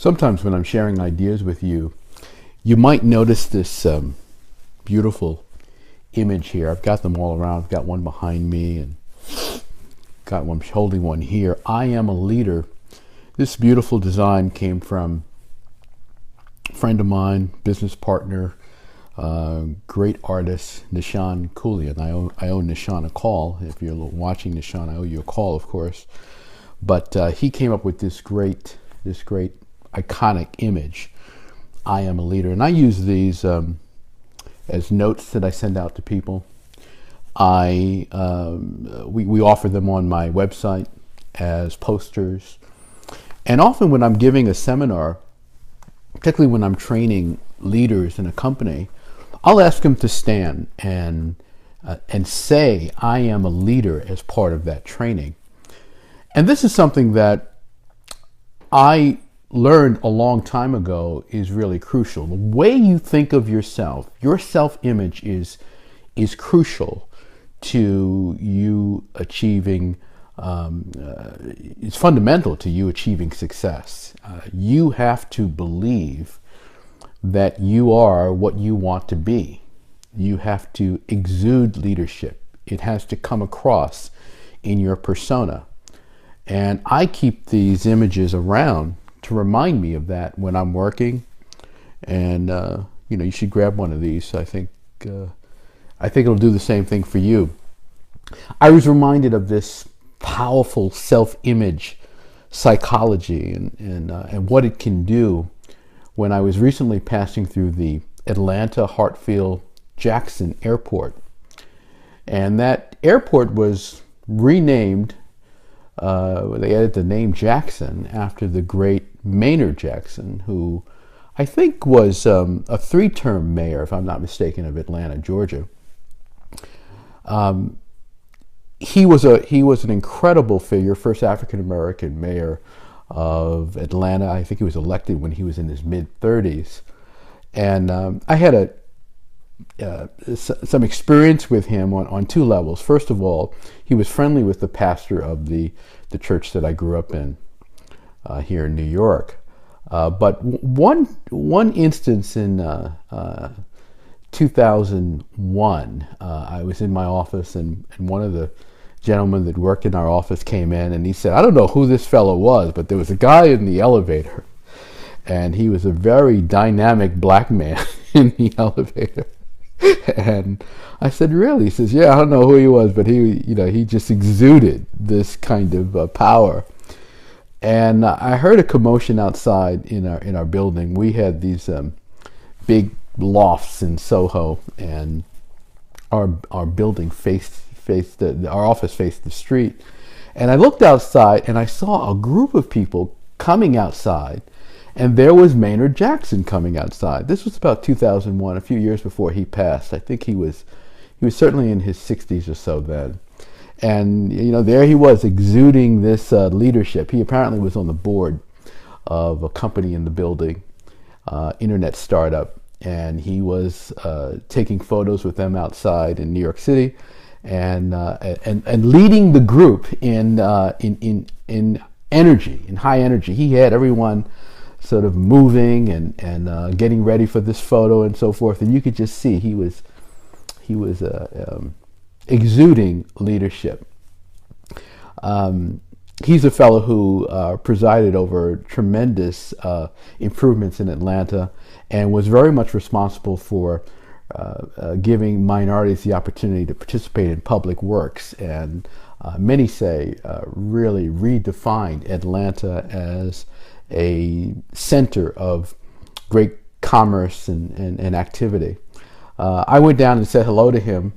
Sometimes when I'm sharing ideas with you, you might notice this beautiful image here. I've got them all around. I've got one behind me and got one holding one here. I am a leader. This beautiful design came from a friend of mine, business partner, great artist, Nishan Kulian. I owe Nishan a call. If you're watching Nishan, I owe you a call, of course. But he came up with this great iconic image. I am a leader, and I use these as notes that I send out to people. We offer them on my website as posters, and often when I'm giving a seminar, particularly when I'm training leaders in a company, I'll ask them to stand and say, I am a leader as part of that training. And this is something that I learned a long time ago is really crucial. The way you think of yourself, your self-image is crucial to you achieving, it's fundamental to you achieving success. You have to believe that you are what you want to be. You have to exude leadership. It has to come across in your persona. And I keep these images around to remind me of that when I'm working. And you should grab one of these. I think it'll do the same thing for you. I was reminded of this powerful self-image psychology and what it can do when I was recently passing through the Atlanta Hartsfield-Jackson Airport. And that airport was renamed, they added the name Jackson after the great Maynard Jackson, who I think was a 3-term mayor, if I'm not mistaken, of Atlanta, Georgia. He was an incredible figure, first African-American mayor of Atlanta. I think he was elected when he was in his mid-30s. And I had some experience with him on 2 levels. First of all, he was friendly with the pastor of the church that I grew up in here in New York. But one instance in 2001, I was in my office and one of the gentlemen that worked in our office came in and he said, I don't know who this fellow was, but there was a guy in the elevator and he was a very dynamic black man in the elevator. And I said, really? He says, yeah, I don't know who he was, but he just exuded this kind of power. And I heard a commotion outside in our building. We had these big lofts in Soho, and our building our office faced the street. And I looked outside and I saw a group of people coming outside, and there was Maynard Jackson coming outside. This was about 2001, a few years before he passed. I think he was certainly in his 60s or so then. And there he was exuding this leadership. He apparently was on the board of a company in the building, internet startup, and he was taking photos with them outside in New York City, and leading the group in energy, in high energy. He had everyone sort of moving and getting ready for this photo and so forth, and you could just see he was exuding leadership. He's a fellow who presided over tremendous improvements in Atlanta and was very much responsible for giving minorities the opportunity to participate in public works, and many say really redefined Atlanta as a center of great commerce and activity. I went down and said hello to him,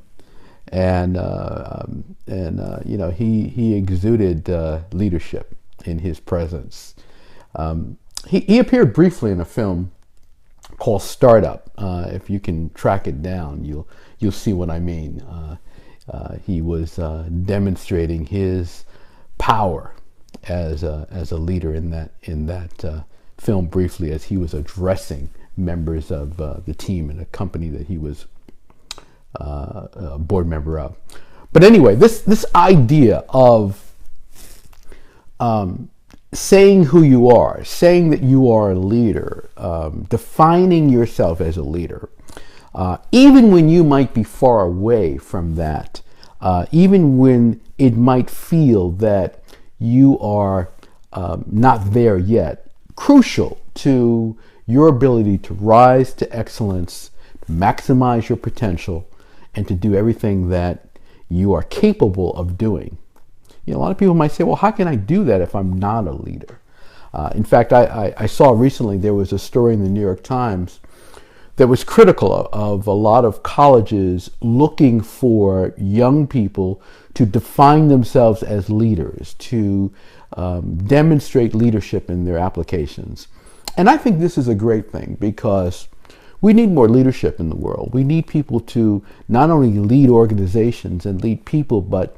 and he exuded leadership in his presence. He appeared briefly in a film called Startup. If you can track it down, you'll see what I mean. He was demonstrating his power as a leader in that film briefly, as he was addressing members of the team in a company that he was a board member of. But anyway, this idea of saying who you are, saying that you are a leader, defining yourself as a leader, even when you might be far away from that, even when it might feel that you are not there yet, crucial to your ability to rise to excellence, to maximize your potential, and to do everything that you are capable of doing. You know, a lot of people might say, well, how can I do that if I'm not a leader? In fact, I saw recently there was a story in the New York Times that was critical of a lot of colleges looking for young people to define themselves as leaders, to demonstrate leadership in their applications. And I think this is a great thing because we need more leadership in the world. We need people to not only lead organizations and lead people, but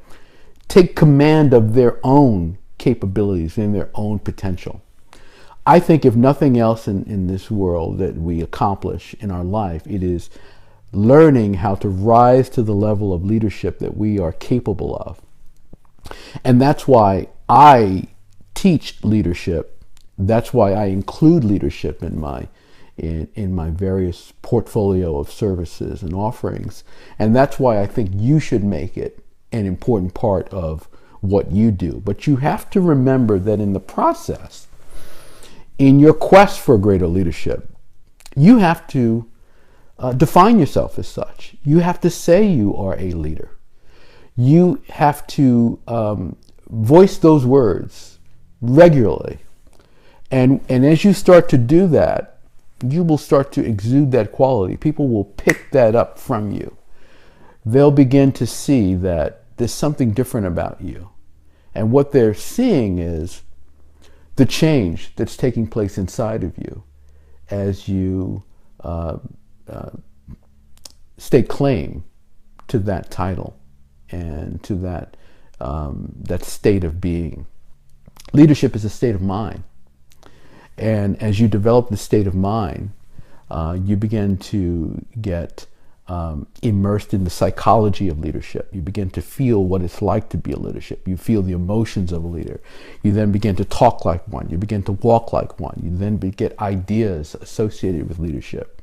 take command of their own capabilities and their own potential. I think if nothing else in this world that we accomplish in our life, it is learning how to rise to the level of leadership that we are capable of. And that's why I teach leadership. That's why I include leadership in my various portfolio of services and offerings. And that's why I think you should make it an important part of what you do. But you have to remember that in the process, in your quest for greater leadership, you have to define yourself as such. You have to say you are a leader. You have to voice those words regularly. And as you start to do that, you will start to exude that quality. People will pick that up from you. They'll begin to see that there's something different about you. And what they're seeing is the change that's taking place inside of you as you stake claim to that title and to that state of being. Leadership is a state of mind. And as you develop the state of mind, you begin to get immersed in the psychology of leadership. You begin to feel what it's like to be a leadership. You feel the emotions of a leader. You then begin to talk like one. You begin to walk like one. You then get ideas associated with leadership.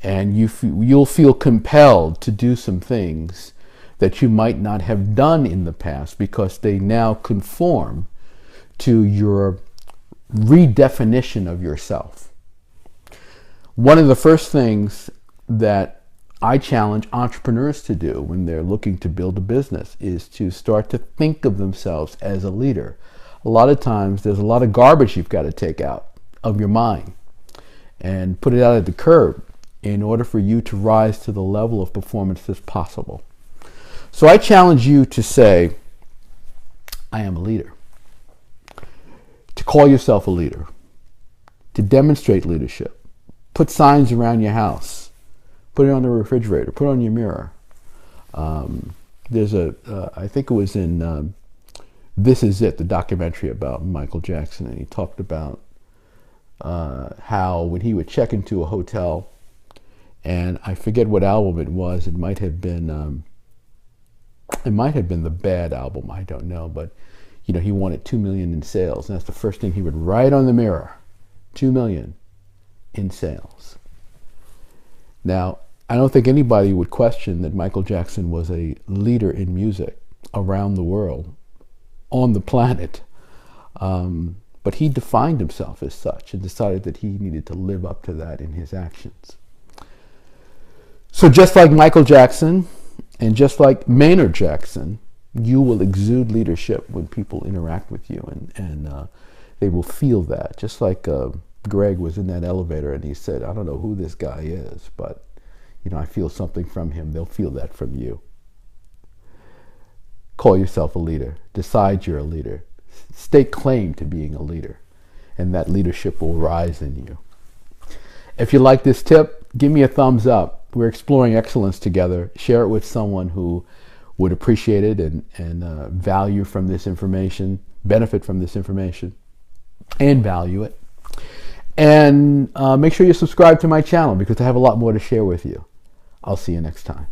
And you'll feel compelled to do some things that you might not have done in the past because they now conform to your redefinition of yourself. One of the first things that I challenge entrepreneurs to do when they're looking to build a business is to start to think of themselves as a leader. A lot of times there's a lot of garbage you've got to take out of your mind and put it out at the curb in order for you to rise to the level of performance that's possible. So I challenge you to say, I am a leader. To call yourself a leader. To demonstrate leadership. Put signs around your house. Put it on the refrigerator. Put it on your mirror. There's I think it was in This Is It, the documentary about Michael Jackson, and he talked about how when he would check into a hotel, and I forget what album it was. It might have been the Bad album. I don't know, but you know, he wanted 2 million in sales, and that's the first thing he would write on the mirror: 2 million in sales. Now, I don't think anybody would question that Michael Jackson was a leader in music around the world, on the planet. But he defined himself as such and decided that he needed to live up to that in his actions. So just like Michael Jackson and just like Maynard Jackson, you will exude leadership when people interact with you, and they will feel that. Just like Greg was in that elevator and he said, I don't know who this guy is, but you know, I feel something from him. They'll feel that from you. Call yourself a leader. Decide you're a leader. Stake claim to being a leader, and that leadership will rise in you. If you like this tip, give me a thumbs up. We're exploring excellence together. Share it with someone who would appreciate it and value from this information, benefit from this information, and value it. And make sure you subscribe to my channel because I have a lot more to share with you. I'll see you next time.